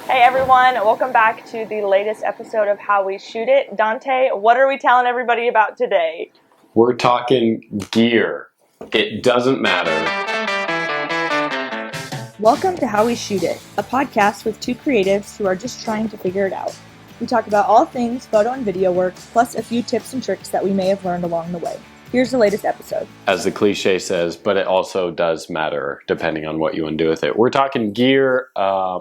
Hey everyone, welcome back to the latest episode of How We Shoot It. Dante, what are we telling everybody about today? We're talking gear. It doesn't matter. Welcome to How We Shoot It, a podcast with two creatives who are just trying to figure it out. We talk about all things photo and video work, plus a few tips and tricks that we may have learned along the way. Here's the latest episode. As the cliche says, but it also does matter depending on what you want to do with it. We're talking gear,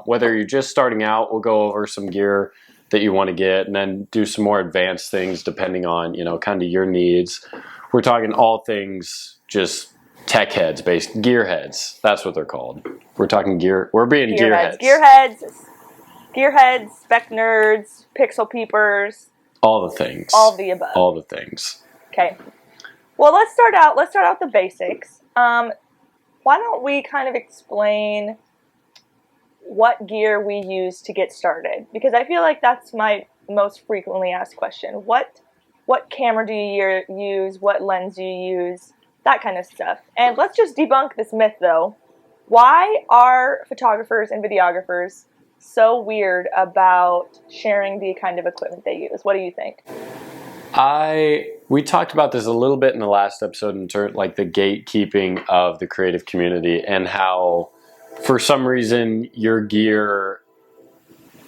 whether you're just starting out, we'll go over some gear that you want to get and then do some more advanced things depending on, kind of your needs. We're talking all things just tech heads, gearheads. That's what they're called. We're talking gear. We're being gearheads. Gearheads, spec nerds, pixel peepers. All the things. All of the above. All the things. Okay. Well, let's start out with the basics. Why don't we kind of explain what gear we use to get started? Because I feel like that's my most frequently asked question. What camera do you use? What lens do you use? That kind of stuff. And let's just debunk this myth, though. Why are photographers and videographers so weird about sharing the kind of equipment they use? What do you think? We talked about this a little bit in the last episode in terms like the gatekeeping of the creative community and how for some reason your gear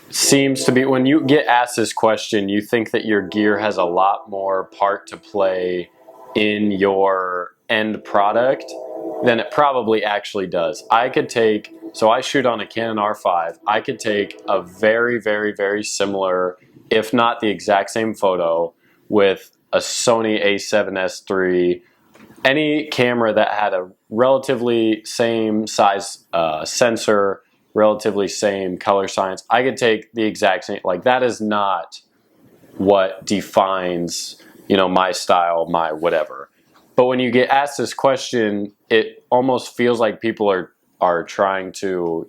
seems to be, when you get asked this question, you think that your gear has a lot more part to play in your end product than it probably actually does. So I shoot on a Canon R5. I could take a very, very, very similar, if not the exact same photo with a Sony a7S III, any camera that had a relatively same size sensor, relatively same color science, I could take the exact same. Like, that is not what defines, my style, my whatever. But when you get asked this question, it almost feels like people are trying to,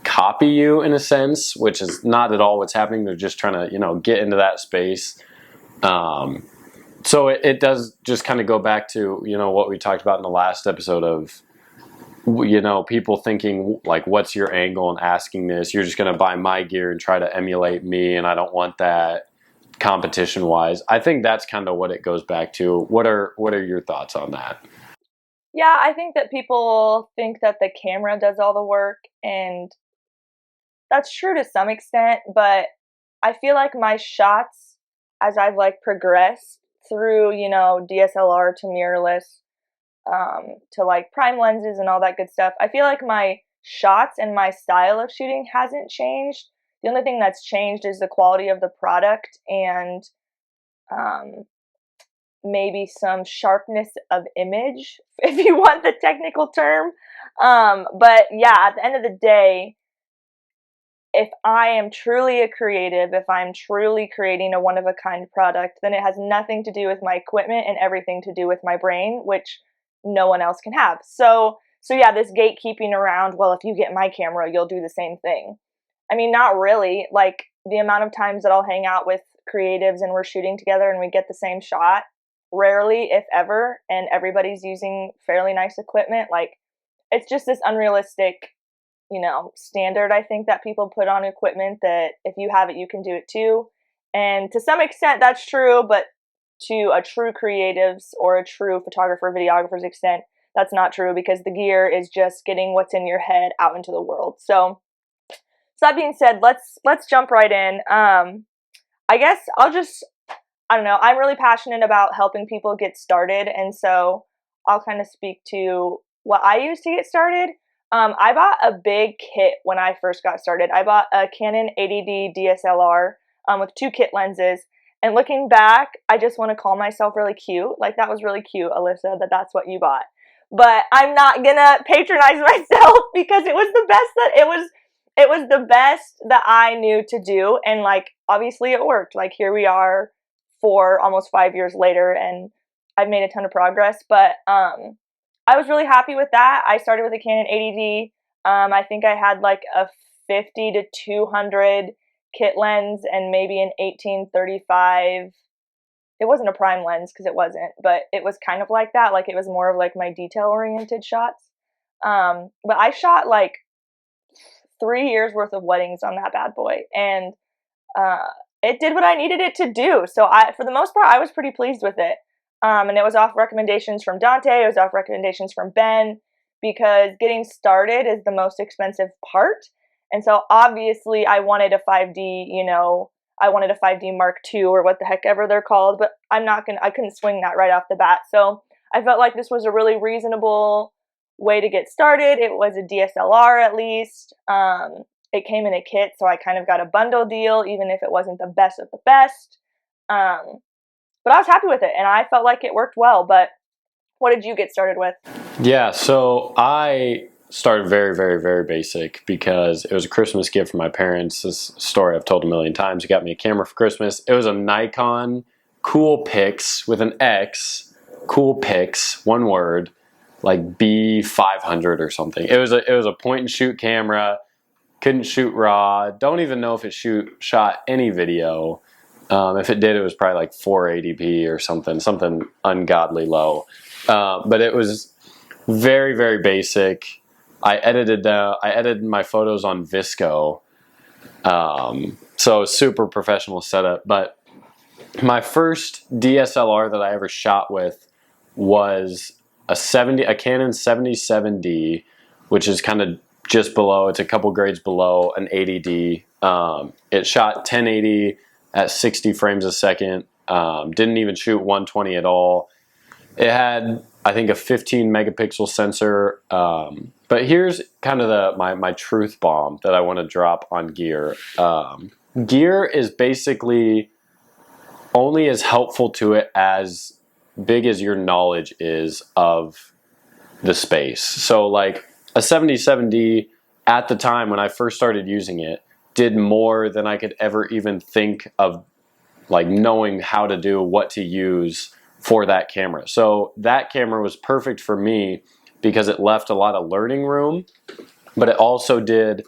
copy you in a sense, which is not at all what's happening. They're just trying to, get into that space. So it does just kind of go back to, what we talked about in the last episode of, people thinking like, what's your angle and asking this? You're just going to buy my gear and try to emulate me, and I don't want that competition wise. I think that's kind of what it goes back to. What are your thoughts on that? Yeah, I think that people think that the camera does all the work, and that's true to some extent, but I feel like my shots, as I've progressed through, DSLR to mirrorless, to prime lenses and all that good stuff, I feel like my shots and my style of shooting hasn't changed. The only thing that's changed is the quality of the product and maybe some sharpness of image, if you want the technical term. But yeah, at the end of the day, if I am truly a creative, if I'm truly creating a one-of-a-kind product, then it has nothing to do with my equipment and everything to do with my brain, which no one else can have. So yeah, this gatekeeping around, well, if you get my camera, you'll do the same thing. I mean, not really. Like, the amount of times that I'll hang out with creatives and we're shooting together and we get the same shot, rarely, if ever, and everybody's using fairly nice equipment. It's just this unrealistic, standard, I think, that people put on equipment, that if you have it, you can do it too. And to some extent, that's true, but to a true creative's or a true photographer, videographer's extent, that's not true, because the gear is just getting what's in your head out into the world. So that being said, let's jump right in. I guess I don't know, I'm really passionate about helping people get started, and so I'll kind of speak to what I use to get started. I bought a big kit when I first got started. I bought a Canon 80D DSLR with 2 kit lenses. And looking back, I just want to call myself really cute. That was really cute, Alyssa, that's what you bought. But I'm not gonna patronize myself, because it was the best that I knew to do. And obviously it worked. Here we are almost 5 years later, and I've made a ton of progress. But I was really happy with that. I started with a Canon 80D. I think I had a 50 to 200 kit lens and maybe an 1835. It wasn't a prime lens, because it wasn't, but it was kind of like that. It was more of my detail oriented shots. But I shot 3 years worth of weddings on that bad boy, and it did what I needed it to do. So for the most part, I was pretty pleased with it. And it was off recommendations from Dante. It was off recommendations from Ben, because getting started is the most expensive part. And so obviously I wanted a 5D, I wanted a 5D Mark II or what the heck ever they're called, but I couldn't swing that right off the bat. So I felt like this was a really reasonable way to get started. It was a DSLR at least. It came in a kit, so I kind of got a bundle deal, even if it wasn't the best of the best. But I was happy with it, and I felt like it worked well. But what did you get started with? Yeah, so I started very, very, very basic because it was a Christmas gift from my parents. This story I've told a million times. He got me a camera for Christmas. It was a Nikon Coolpix with an X, Coolpix, one word, like B500 or something. It was a point and shoot camera. Couldn't shoot RAW. Don't even know if it shot any video. If it did, it was probably like 480p or something ungodly low. But it was very, very basic. I edited my photos on Visco, so super professional setup. But my first DSLR that I ever shot with was a Canon 77D, which is kind of just below. It's a couple grades below an 80D. It shot 1080 at 60 frames a second. Didn't even shoot 120 at all. It had, I think, a 15 megapixel sensor. But here's kind of my truth bomb that I want to drop on gear. Gear is basically only as helpful to it as big as your knowledge is of the space. So like a 77D at the time when I first started using it did more than I could ever even think of, like knowing how to do, what to use for that camera. So that camera was perfect for me because it left a lot of learning room, but it also did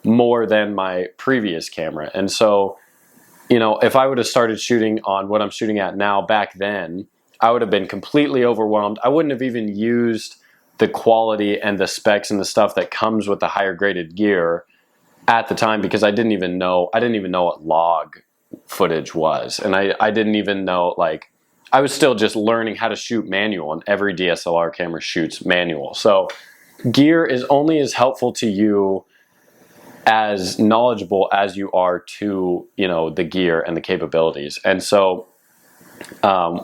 more than my previous camera. And so, if I would have started shooting on what I'm shooting at now back then, I would have been completely overwhelmed. I wouldn't have even used the quality and the specs and the stuff that comes with the higher graded gear at the time, because I didn't even know what log footage was. And I didn't even know, like, I was still just learning how to shoot manual, and every DSLR camera shoots manual. So gear is only as helpful to you as knowledgeable as you are to, the gear and the capabilities. And so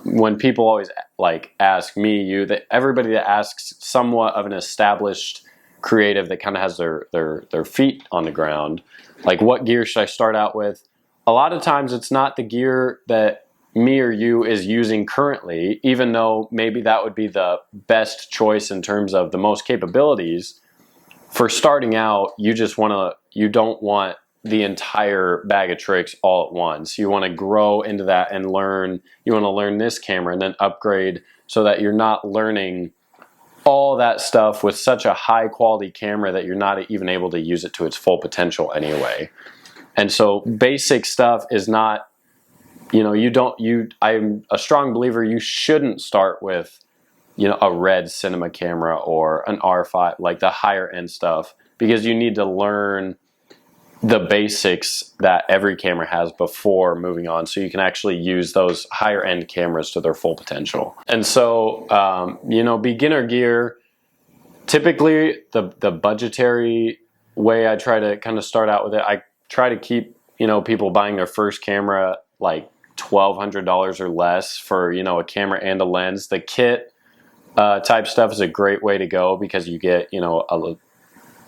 when people always like ask me, everybody that asks somewhat of an established creative that kind of has their feet on the ground, like, what gear should I start out with? A lot of times it's not the gear that me or you is using currently, even though maybe that would be the best choice in terms of the most capabilities. For starting out, you don't want the entire bag of tricks all at once. You want to grow into that and learn. You want to learn this camera and then upgrade, so that you're not learning all that stuff with such a high quality camera that you're not even able to use it to its full potential anyway. And so basic stuff is not, I'm a strong believer you shouldn't start with, a red cinema camera or an R5, like the higher end stuff, because you need to learn the basics that every camera has before moving on, so you can actually use those higher end cameras to their full potential. And so, beginner gear, typically the budgetary way I try to kind of start out with it, I try to keep, people buying their first camera like $1,200 or less for, a camera and a lens. The kit type stuff is a great way to go, because you get,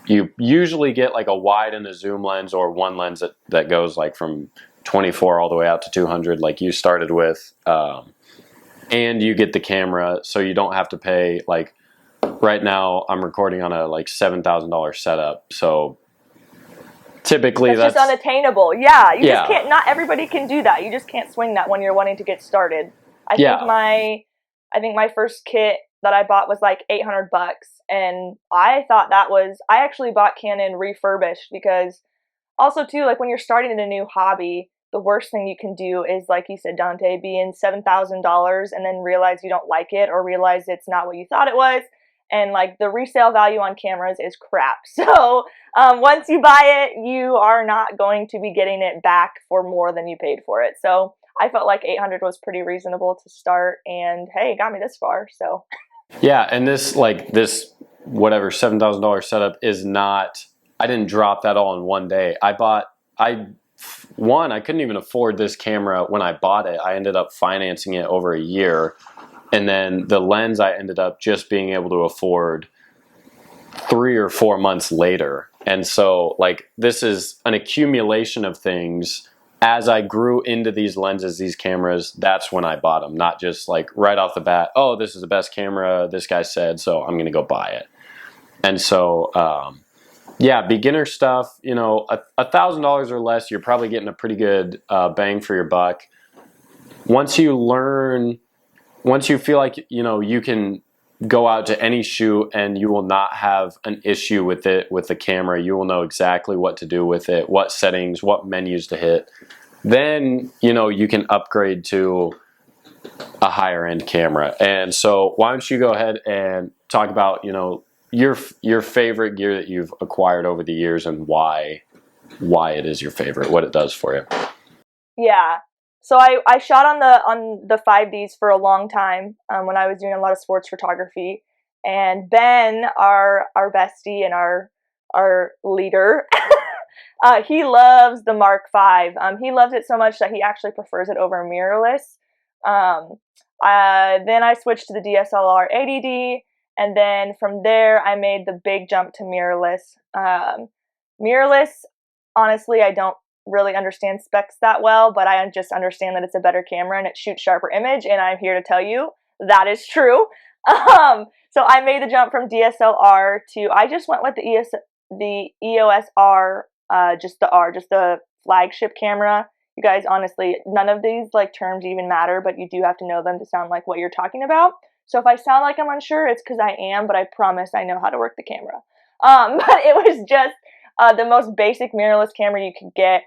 you usually get like a wide and a zoom lens, or one lens that goes like from 24 all the way out to 200 like you started with, and you get the camera, so you don't have to pay, like right now I'm recording on a like $7,000 setup, so typically that's just unattainable. Yeah, just can't, not everybody can do that. You just can't swing that when you're wanting to get started. I think my first kit that I bought was like $800, and I thought I actually bought Canon refurbished, because also too, like, when you're starting in a new hobby, the worst thing you can do is, like you said, Dante, be in $7,000 and then realize you don't like it, or realize it's not what you thought it was, and like the resale value on cameras is crap. So once you buy it, you are not going to be getting it back for more than you paid for it. So I felt like 800 was pretty reasonable to start, and hey, it got me this far. So yeah, and this whatever $7,000 setup is not. I didn't drop that all in one day. I couldn't even afford this camera when I bought it. I ended up financing it over a year, and then the lens I ended up just being able to afford 3 or 4 months later. And so like this is an accumulation of things. As I grew into these lenses, these cameras, that's when I bought them, not just like right off the bat, oh, this is the best camera this guy said, so I'm going to go buy it. And so, yeah, beginner stuff, you know, $1,000 or less, you're probably getting a pretty good bang for your buck. Once you feel like, you know, you can go out to any shoot and you will not have an issue with it, with the camera, you will know exactly what to do with it, what settings, what menus to hit, then, you know, you can upgrade to a higher end camera. And so why don't you go ahead and talk about, you know, your favorite gear that you've acquired over the years and why it is your favorite, what it does for you. yeah. So I shot on the 5Ds for a long time when I was doing a lot of sports photography. And Ben, our bestie and our leader, he loves the Mark V. He loves it so much that he actually prefers it over mirrorless. Then I switched to the DSLR 80D, and then from there I made the big jump to mirrorless. Mirrorless, honestly, I don't really understand specs that well, but I just understand that it's a better camera and it shoots sharper image, and I'm here to tell you that is true. So I made the jump from DSLR to, I just went with the EOS R, just the flagship camera. You guys, honestly, none of these like terms even matter, but you do have to know them to sound like what you're talking about. So if I sound like I'm unsure, it's because I am, but I promise I know how to work the camera. But it was just the most basic mirrorless camera you could get.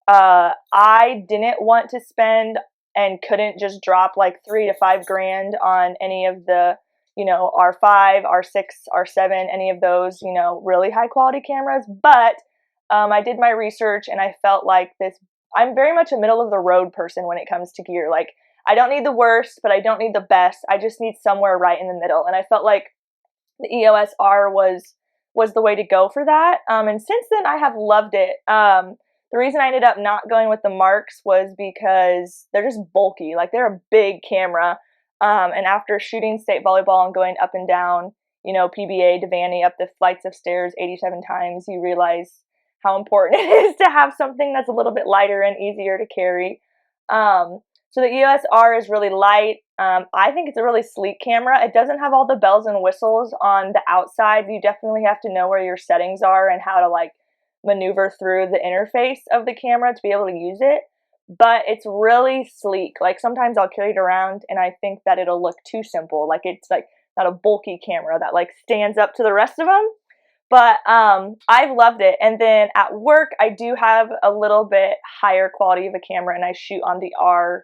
I didn't want to spend and couldn't just drop like $3 to $5 grand on any of the, you know, R5, R6, R7, any of those, you know, really high quality cameras. But I did my research and I felt like I'm very much a middle of the road person when it comes to gear. Like, I don't need the worst, but I don't need the best. I just need somewhere right in the middle. And I felt like the EOS R was the way to go for that. And since then I have loved it. The reason I ended up not going with the Marks was because they're just bulky. Like, they're a big camera. And after shooting state volleyball and going up and down, you know, PBA to Vanny up the flights of stairs 87 times, you realize how important it is to have something that's a little bit lighter and easier to carry. So the EOS R is really light. I think it's a really sleek camera. It doesn't have all the bells and whistles on the outside. You definitely have to know where your settings are and how to like maneuver through the interface of the camera to be able to use it. But it's really sleek. Like, sometimes I'll carry it around and I think that it'll look too simple. Like, it's like not a bulky camera that like stands up to the rest of them. But I've loved it. And then at work, I do have a little bit higher quality of a camera, and I shoot on the R6,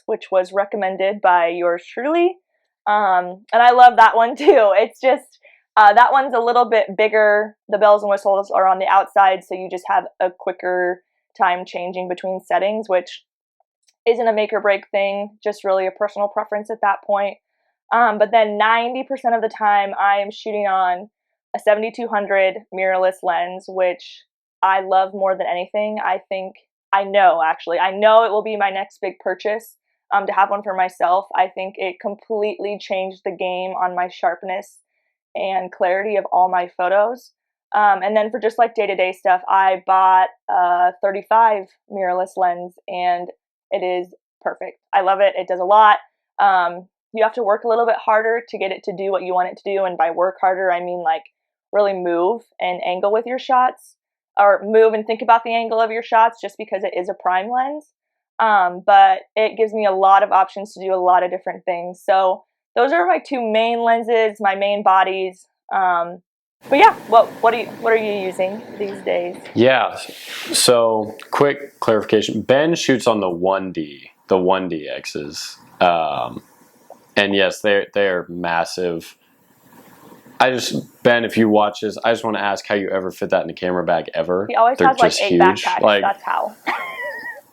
which was recommended by yours truly. And I love that one too. It's just, that one's a little bit bigger. The bells and whistles are on the outside, so you just have a quicker time changing between settings, which isn't a make or break thing, just really a personal preference at that point. But then 90% of the time I am shooting on a 7200 mirrorless lens, which I love more than anything. I know it will be my next big purchase, to have one for myself. I think it completely changed the game on my sharpness and clarity of all my photos. And then for just like day-to-day stuff, I bought a 35 mirrorless lens, and it is perfect. I love it. It does a lot. You have to work a little bit harder to get it to do what you want it to do. And by work harder, I mean like really move and angle with your shots, or move and think about the angle of your shots, just because it is a prime lens. But it gives me a lot of options to do a lot of different things. So those are my two main lenses, my main bodies. But yeah, what are you using these days? Yeah. So quick clarification. Ben shoots on the 1DXs. And yes, they're massive. Ben, if you watch this, I just want to ask how you ever fit that in a camera bag ever. He always They're has like just 8 huge. backpacks. Like, That's how.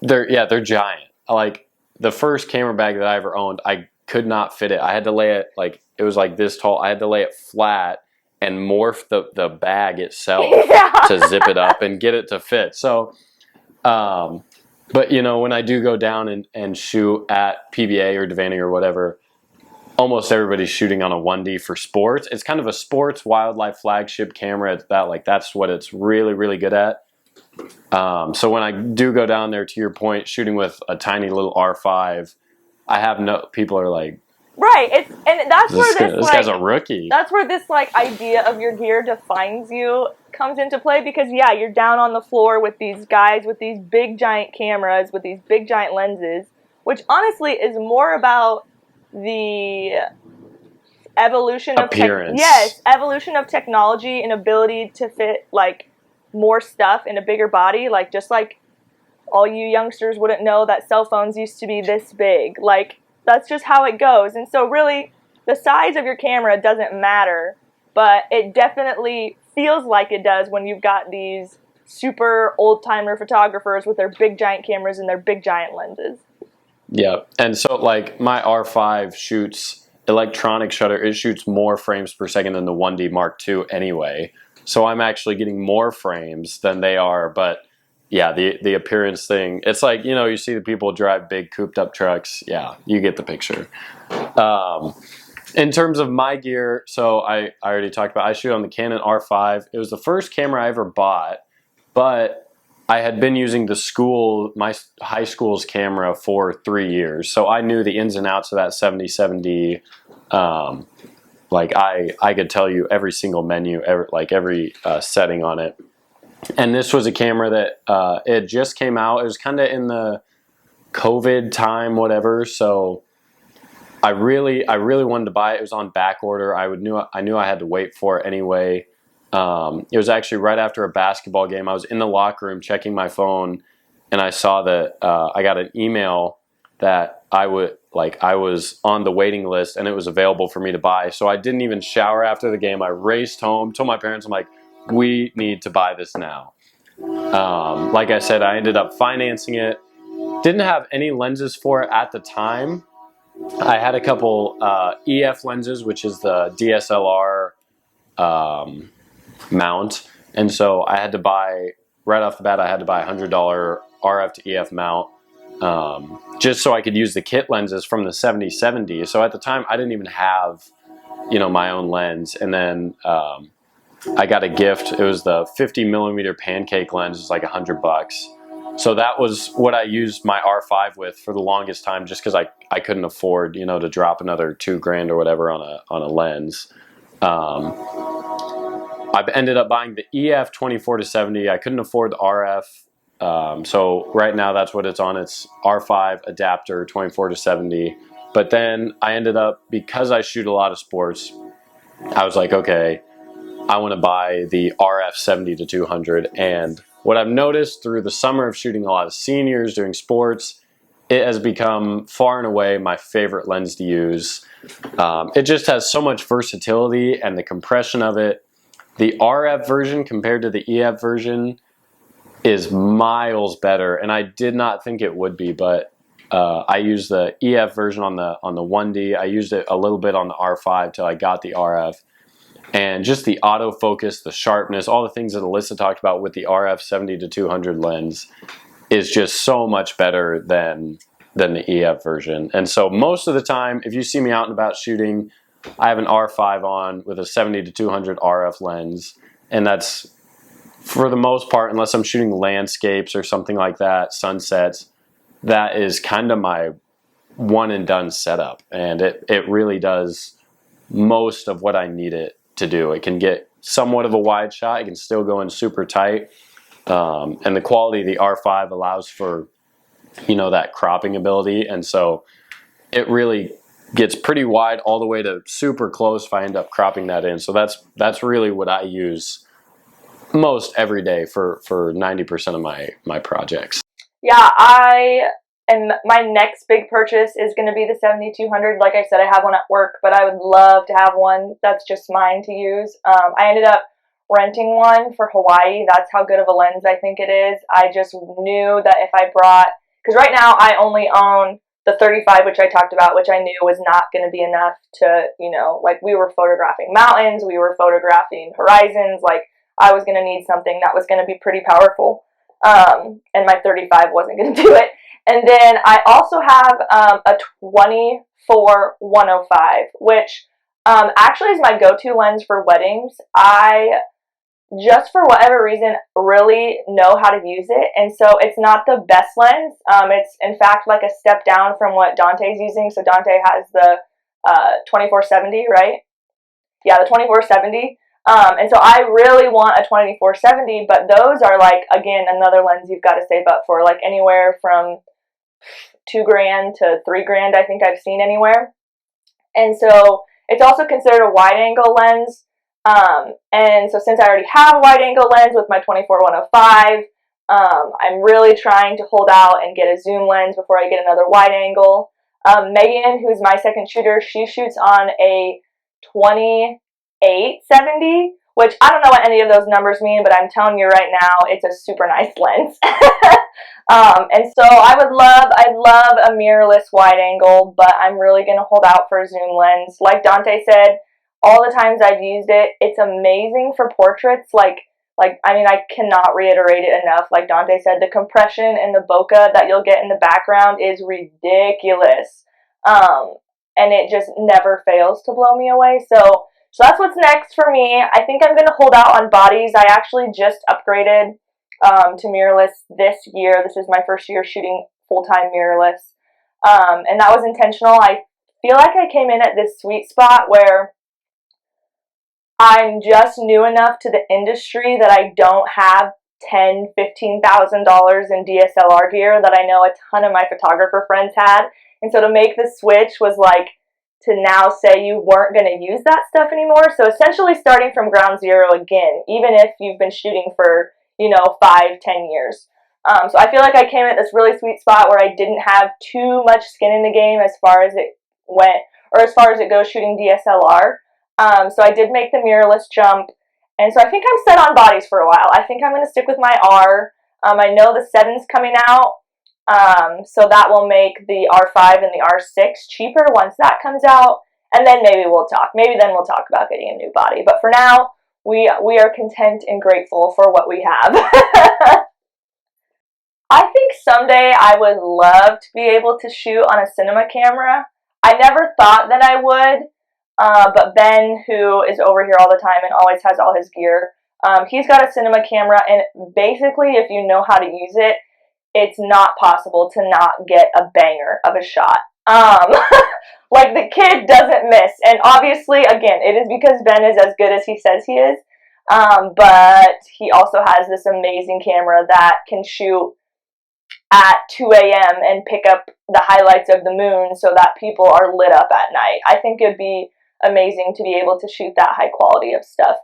they're giant. Like the first camera bag that I ever owned, I could not fit it. I had to lay it like it was like this tall. I had to lay it flat and morph the bag itself to zip it up and get it to fit. So, but you know, when I do go down and shoot at PBA or Devaney or whatever, almost everybody's shooting on a 1D for sports. It's kind of a sports wildlife flagship camera. It's that like that's what it's really, really good at. So when I do go down there, to your point, shooting with a tiny little R5, I have no people are like, right. And that's where this guy's a rookie. That's where this like idea of your gear defines you comes into play, because yeah, you're down on the floor with these guys with these big giant cameras with these big giant lenses, which honestly is more about the evolution of evolution of technology and ability to fit like more stuff in a bigger body. Like, just like all you youngsters wouldn't know that cell phones used to be this big. Like, that's just how it goes. And so really the size of your camera doesn't matter, but it definitely feels like it does when you've got these super old-timer photographers with their big giant cameras and their big giant lenses. Yeah. And so like my R5 shoots electronic shutter. It shoots more frames per second than the 1D Mark II anyway. So I'm actually getting more frames than they are. But yeah, the appearance thing, it's like, you know, you see the people drive big cooped up trucks. Yeah, you get the picture. In terms of my gear, so I already talked about, I shoot on the Canon R5. It was the first camera I ever bought, but I had been using my high school's camera for 3 years. So I knew the ins and outs of that 70-70. Like I could tell you every single menu, every setting on it. And this was a camera that it just came out. It was kind of in the COVID time, whatever. So I really wanted to buy it. It was on back order. I knew I had to wait for it anyway. It was actually right after a basketball game. I was in the locker room checking my phone, and I saw that I got an email that I was on the waiting list and it was available for me to buy. So I didn't even shower after the game. I raced home, told my parents, I'm like, we need to buy this now. Like I said, I ended up financing it. Didn't have any lenses for it at the time. I had a couple EF lenses, which is the DSLR mount. And so I had to buy, right off the bat, I had to buy a $100 RF to EF mount just so I could use the kit lenses from the 70-70. So at the time, I didn't even have, my own lens. And then I got a gift. It was the 50 millimeter pancake lens. It's like $100. So that was what I used my R5 with for the longest time, just because I couldn't afford, to drop another $2,000 or whatever on a lens. I've ended up buying the EF 24-70. I couldn't afford the RF. So right now that's what it's on. It's R5 adapter 24-70. But then I ended up, because I shoot a lot of sports, I was like, okay, I want to buy the RF 70-200. And what I've noticed through the summer of shooting a lot of seniors doing sports, it has become far and away my favorite lens to use. It just has so much versatility, and the compression of it. The RF version compared to the EF version is miles better, and I did not think it would be, but I used the EF version on the 1D. I used it a little bit on the R5 till I got the RF. And just the autofocus, the sharpness, all the things that Alyssa talked about with the RF 70-200 lens is just so much better than the EF version. And so most of the time, if you see me out and about shooting, I have an R5 on with a 70-200 RF lens. And that's, for the most part, unless I'm shooting landscapes or something like that, sunsets, that is kind of my one and done setup. And it really does most of what I need it to do. It can get somewhat of a wide shot. It can still go in super tight. And the quality of the R5 allows for, that cropping ability. And so it really gets pretty wide all the way to super close if I end up cropping that in. So that's really what I use most every day for 90% of my projects. Yeah, I And my next big purchase is going to be the 7200. Like I said, I have one at work, but I would love to have one that's just mine to use. I ended up renting one for Hawaii. That's how good of a lens I think it is. I just knew that if I brought, because right now I only own the 35, which I talked about, which I knew was not going to be enough to, like we were photographing mountains, we were photographing horizons, like I was going to need something that was going to be pretty powerful. And my 35 wasn't going to do it. And then I also have a 24-105, which actually is my go-to lens for weddings. I, just for whatever reason, really know how to use it. And so it's not the best lens. It's, in fact, like a step down from what Dante's using. So Dante has the 24-70, right? Yeah, the 24-70. And so I really want a 24-70, but those are like, again, another lens you've got to save up for, like anywhere from $2,000 to $3,000, I think I've seen anywhere. And so it's also considered a wide angle lens. And so since I already have a wide angle lens with my 24-105, I'm really trying to hold out and get a zoom lens before I get another wide angle. Megan, who's my second shooter, she shoots on a 28-70, which I don't know what any of those numbers mean, but I'm telling you right now, it's a super nice lens. And so I'd love a mirrorless wide angle, but I'm really going to hold out for a zoom lens. Like Dante said, all the times I've used it, it's amazing for portraits. I cannot reiterate it enough. Like Dante said, the compression and the bokeh that you'll get in the background is ridiculous. And it just never fails to blow me away. So that's what's next for me. I think I'm going to hold out on bodies. I actually just upgraded to mirrorless this year. This is my first year shooting full-time mirrorless. And that was intentional. I feel like I came in at this sweet spot where I'm just new enough to the industry that I don't have $10,000, $15,000 in DSLR gear that I know a ton of my photographer friends had. And so to make the switch was like to now say you weren't going to use that stuff anymore. So essentially starting from ground zero again, even if you've been shooting for, 5-10 years. So I feel like I came at this really sweet spot where I didn't have too much skin in the game as far as it went, or as far as it goes shooting DSLR. So I did make the mirrorless jump. And so I think I'm set on bodies for a while. I think I'm going to stick with my R. I know the 7's coming out. So that will make the R5 and the R6 cheaper once that comes out. And then maybe we'll talk. Maybe then we'll talk about getting a new body. But for now, we are content and grateful for what we have. I think someday I would love to be able to shoot on a cinema camera. I never thought that I would. But Ben, who is over here all the time and always has all his gear, he's got a cinema camera, and basically if you know how to use it, it's not possible to not get a banger of a shot. Like the kid doesn't miss, and obviously, again, it is because Ben is as good as he says he is, but he also has this amazing camera that can shoot at 2 a.m. and pick up the highlights of the moon so that people are lit up at night. I think it'd be amazing to be able to shoot that high quality of stuff.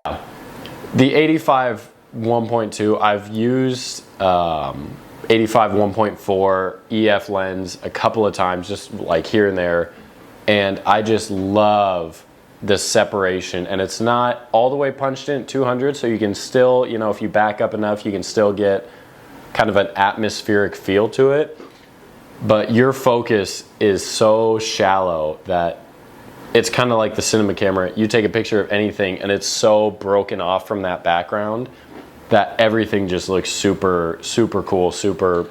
The 85 1.2, I've used 85 1.4 EF lens a couple of times, just like here and there, and I just love the separation, and it's not all the way punched in at 200, so you can still, if you back up enough, you can still get kind of an atmospheric feel to it, but your focus is so shallow that it's kind of like the cinema camera. You take a picture of anything and it's so broken off from that background that everything just looks super, super cool, super,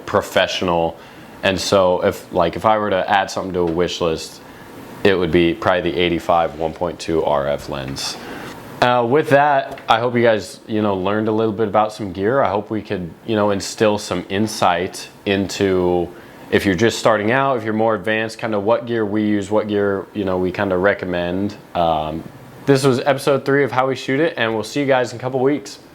professional. And so if I were to add something to a wish list, it would be probably the 85 1.2 RF lens. With that, I hope you guys, learned a little bit about some gear. I hope we could, instill some insight into, if you're just starting out, if you're more advanced, kind of what gear we use, what gear, we kind of recommend. This was episode 3 of How We Shoot It, and we'll see you guys in a couple weeks.